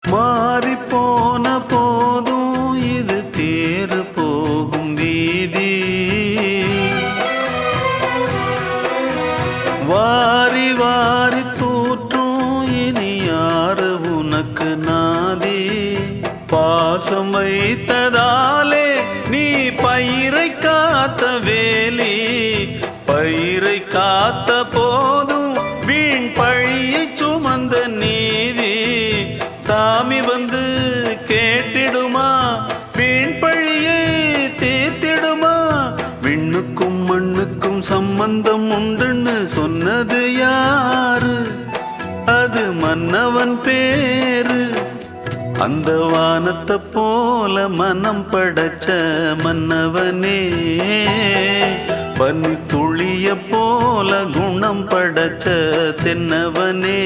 மாறி போன போதும் இது தேறு போகும் வீதி. வாரி வாரி தூற்றும் இனி யாரு உனக்கு நாதி. பாசம் வைத்ததாலே நீ பயிரை காத்த வேலி. பயிரை காத்த போதும் வீண் பழியை சுமந்த நீதி. சாமி வந்து கேட்டிடுமா, வீண் பழியை தீர்த்திடுமா. விண்ணுக்கும் மண்ணுக்கும் சம்பந்தம் உண்டுன்னு சொன்னது யாரு? அது மன்னவன் பேரு. அந்த வானத்தை போல மனம் படைச்ச மன்னவனே, பனி துளிய போல குணம் படைச்ச தென்னவனே.